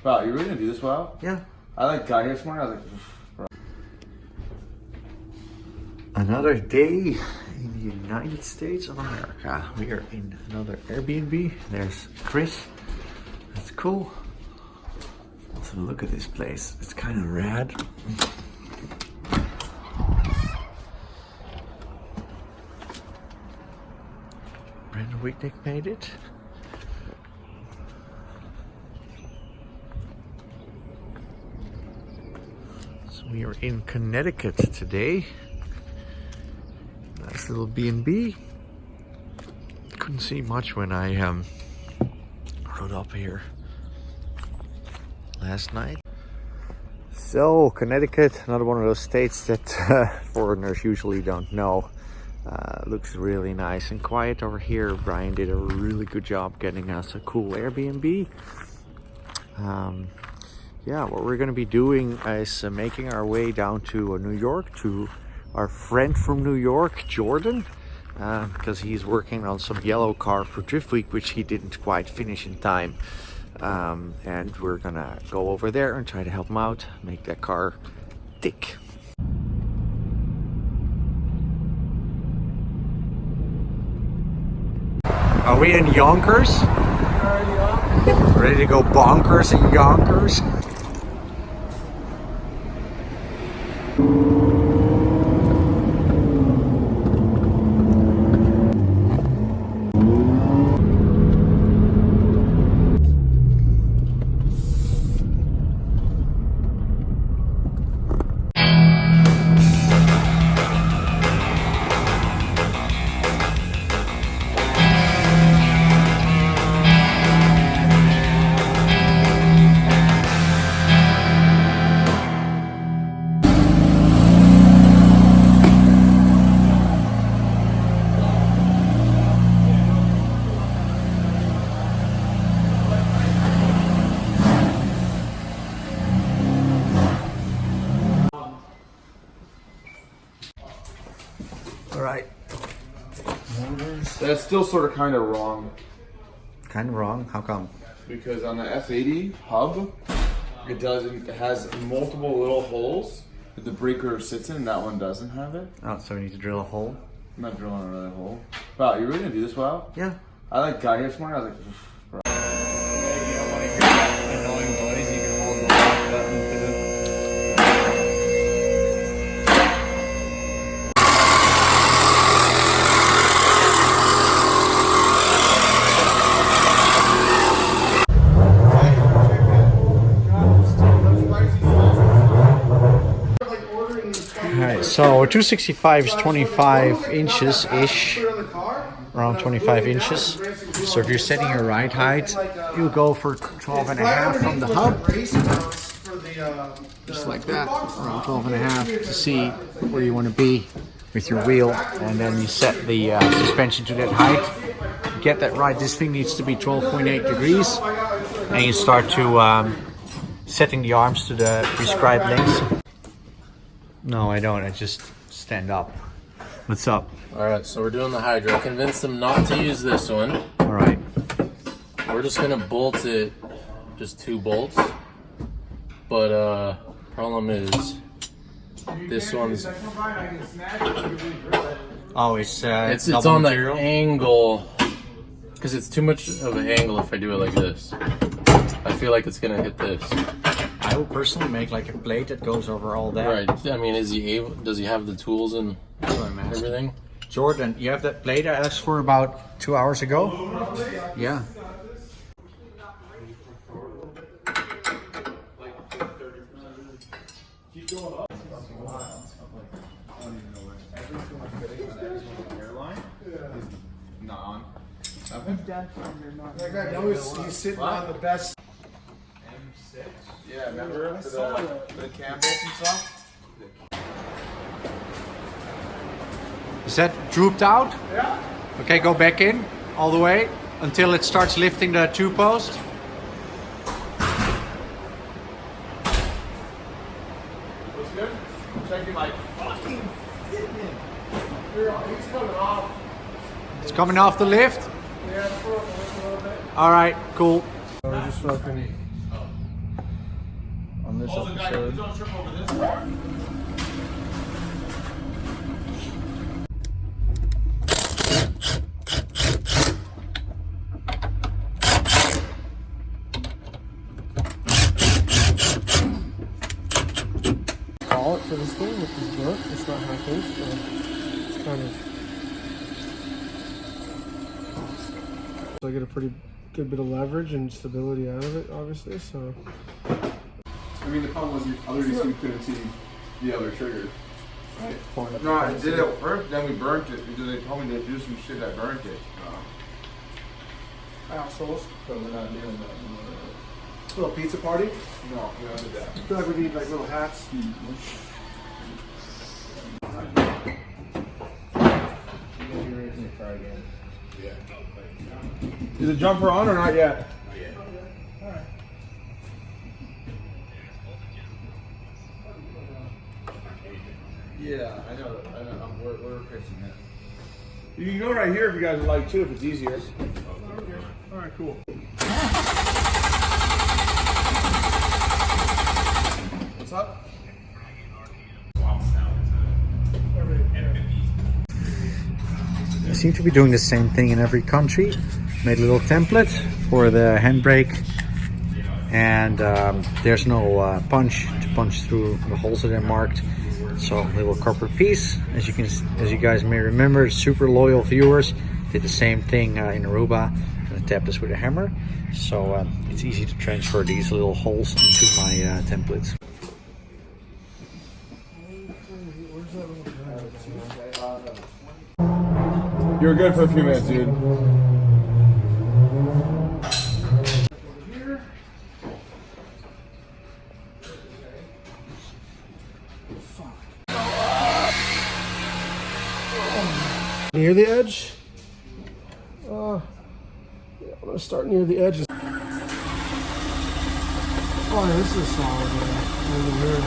Wow, you really gonna do this, Wout? Yeah. I like got here this morning, I was like, bro. Another day in the United States of America. We are in another Airbnb. There's Chris. That's cool. So look at this place. It's kind of rad. Brandon Wicknick made it. So we are in Connecticut today. Nice little B&B. Couldn't see much when I rode up here last night. So Connecticut, another one of those states that foreigners usually don't know. Looks really nice and quiet over here. Brian did a really good job getting us a cool Airbnb. Yeah, what we're going to be doing is making our way down to New York to our friend from New York, Jordan, because he's working on some yellow car for Drift Week, which he didn't quite finish in time. And we're gonna go over there and try to help him out, make that car tick. Are we in Yonkers? Ready to go bonkers in Yonkers? Alright. That's still sort of kind of wrong. Kind of wrong? How come? Because on the F80 hub, it has multiple little holes that the breaker sits in, and that one doesn't have it. Oh, so we need to drill a hole? I'm not drilling another hole. Wow, you really gonna do this, Wout? Yeah. I like got here this morning, I was like, bro. So 265 is 25 inches-ish, around 25 inches. So if you're setting your ride height, you go for 12.5 from the hub. Just like that, around 12.5 to see where you want to be with your wheel. And then you set the suspension to that height. Get that right, this thing needs to be 12.8 degrees. And you start to setting the arms to the prescribed lengths. No, I don't. I just stand up. What's up? Alright, so we're doing the hydro. I convinced them not to use this one. Alright. We're just gonna bolt it, just 2 bolts. But problem is this one's it's on the angle, because it's too much of an angle if I do it like this. I feel like it's gonna hit this. I would personally make like a plate that goes over all that. Right. I mean, does he have the tools and everything? Jordan, you have that plate I asked for about 2 hours ago? Yeah. He's sitting on the best. M6? Yeah, remember for the cam bolts and stuff? Is that drooped out? Yeah. Okay, go back in all the way until it starts lifting the 2-post. Looks good? Checking my fucking fitment. He's coming off. It's coming off the lift? Yeah, it's working a little bit. Alright, cool. We're just fucking this episode. Call it for this thing, which is good. It's not half inch, so it's kind of. So I get a pretty good bit of leverage and stability out of it, obviously. So. I mean, the problem was other DC couldn't see the other trigger. Right. No, I did it first, then we burnt it because they told me to do some shit that burnt it. Assholes. So we're not doing that. Little pizza party. No, we don't do that. I feel like we need like little hats. Is the jumper on or not yet? Not yet. Alright. Yeah, I know. We're fixing it. You can go right here if you guys would like too, if it's easier. Alright, cool. What's up? I seem to be doing the same thing in every country. Made a little template for the handbrake, and there's no punch to punch through the holes that are marked. So a little copper piece, as you guys may remember, super loyal viewers did the same thing in Aruba, and I tapped this with a hammer. So it's easy to transfer these little holes into my templates. You were good for a few minutes, dude. Near the edge? Yeah, I'm gonna start near the edges. Oh, yeah, this is solid, man. Over here.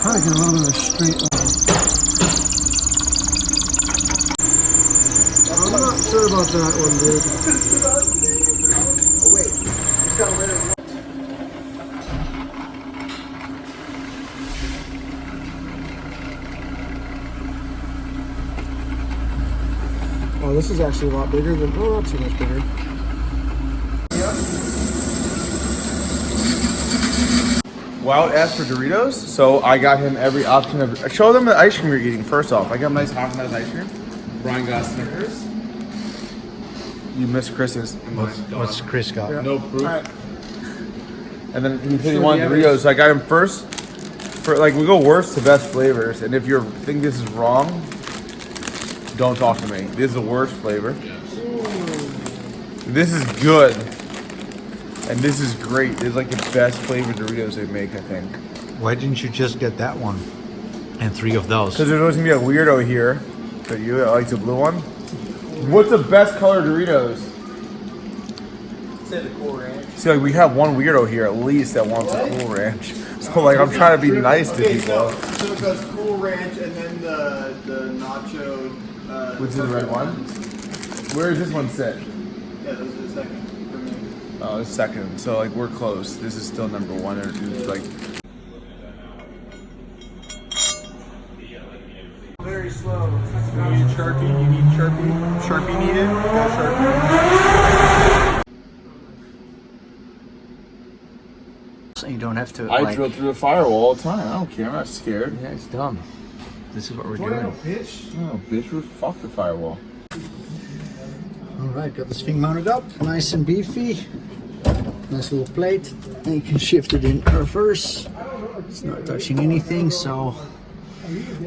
Kind of get a little bit of a straight line. I'm not sure about that one, dude. Oh, wait. Just gotta let it. Oh, this is actually a lot bigger than, oh, not too much bigger. Wout asked for Doritos, so I got him every option of. Show them the ice cream you're eating first off. I got a nice half nice ice cream. Brian got Snickers. You missed Chris's. What's Chris got? Yeah. No proof. Right. And then he said he wanted Doritos, so I got him first. For like we go worst to best flavors, and if you think this is wrong, don't talk to me. This is the worst flavor. This is good. And this is great. This is like the best flavored Doritos they make, I think. Why didn't you just get that one and 3 of those? Because there's always gonna be a weirdo here. But you like the blue one? What's the best color Doritos? Say the Cool Ranch. See, like we have one weirdo here at least that wants a Cool Ranch. So like I'm trying to be nice to people. So it goes Cool Ranch and then the nacho. Which is the red one? Where does this one sit? Yeah, those are the second for me. Oh, it's second. So like we're close. This is still number 1 or 2. Like Very slow. You need Sharpie. You need Sharpie. Sharpie needed. Got Sharpie. So you don't have to. I drill through the firewall all the time. I don't care. I'm not scared. Yeah, it's dumb. This is what we're Tornado doing. pitch. No, bitch, fuck the firewall. All right, got this thing mounted up, nice and beefy. Nice little plate, and you can shift it in reverse. It's not touching anything, so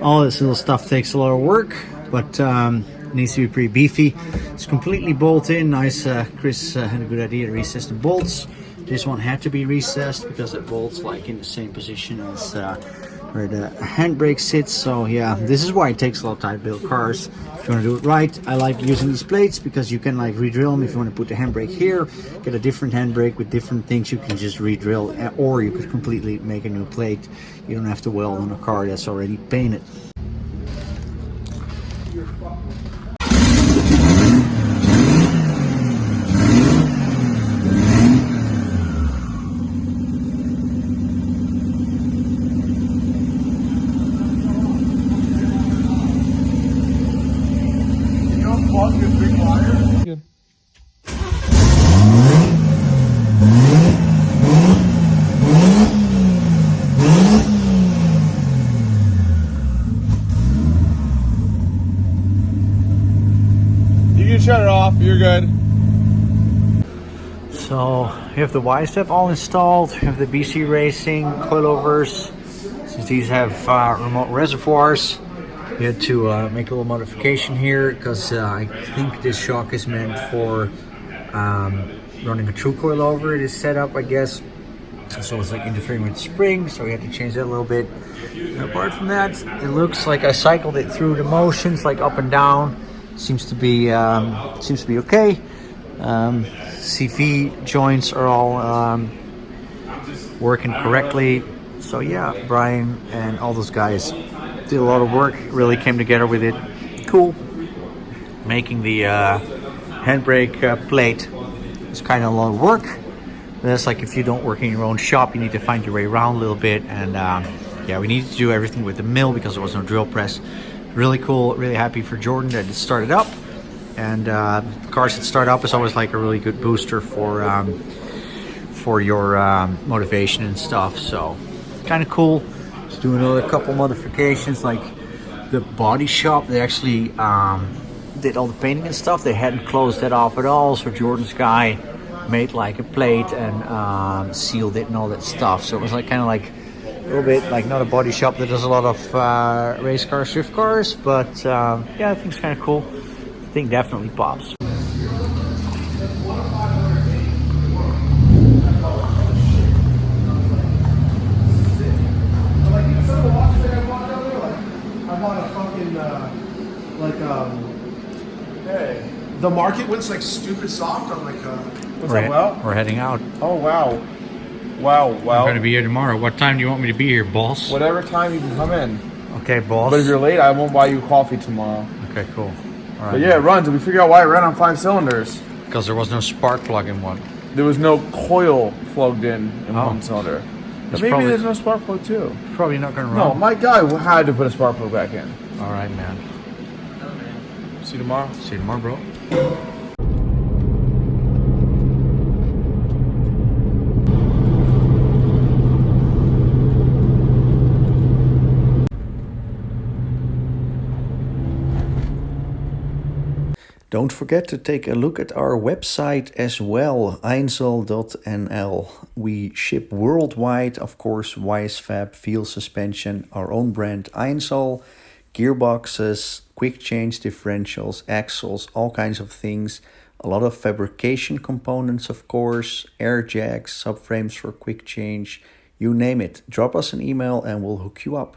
all this little stuff takes a lot of work, but it needs to be pretty beefy. It's completely bolted in. Nice. Chris had a good idea to recess the bolts. This one had to be recessed because it bolts like in the same position as where the handbrake sits. So yeah, this is why it takes a lot of time to build cars. If you want to do it right, I like using these plates because you can like re-drill them. If you want to put the handbrake here, get a different handbrake with different things, you can just re-drill, or you could completely make a new plate. You don't have to weld on a car that's already painted. good. So we have the Wisefab all installed. We have the BC Racing coilovers. Since these have remote reservoirs, we had to make a little modification here because I think this shock is meant for running a true coilover. It is set up, I guess, so it's like interfering with the spring, so we had to change that a little bit. And apart from that, it looks like I cycled it through the motions, like up and down. Seems to be okay. CV joints are all working correctly. So yeah, Brian and all those guys did a lot of work. Really came together with it. Cool. Making the handbrake plate is kind of a lot of work. That's like if you don't work in your own shop, you need to find your way around a little bit. And yeah, we needed to do everything with the mill because there was no drill press. Really cool. Really happy for Jordan that it started up. And cars that start up is always like a really good booster for your motivation and stuff. So kind of cool. Just doing another couple modifications, like the body shop. They actually did all the painting and stuff. They hadn't closed that off at all. So Jordan's guy made like a plate and sealed it and all that stuff. So it was like kind of like a little bit like not a body shop that does a lot of race cars, drift cars, but yeah, I think it's kind of cool. I think definitely pops. Hey, the market went like stupid soft on like What's up, Wout? We're heading out. Oh, wow. Wow, wow. I'm gonna be here tomorrow. What time do you want me to be here, boss? Whatever time you can come in. Okay, boss. But if you're late, I won't buy you coffee tomorrow. Okay, cool. All right. But yeah, it runs. Did we figure out why it ran on 5 cylinders? Because there was no spark plug in one. There was no coil plugged in Oh. one cylinder. That's Maybe probably- there's no spark plug too. Probably not gonna run. No, my guy had to put a spark plug back in. All right, man. See you tomorrow. See you tomorrow, bro. Don't forget to take a look at our website as well, einzel.nl. We ship worldwide, of course, Wisefab, Feal Suspension, our own brand Einzel, gearboxes, quick change differentials, axles, all kinds of things. A lot of fabrication components, of course, air jacks, subframes for quick change, you name it. Drop us an email and we'll hook you up.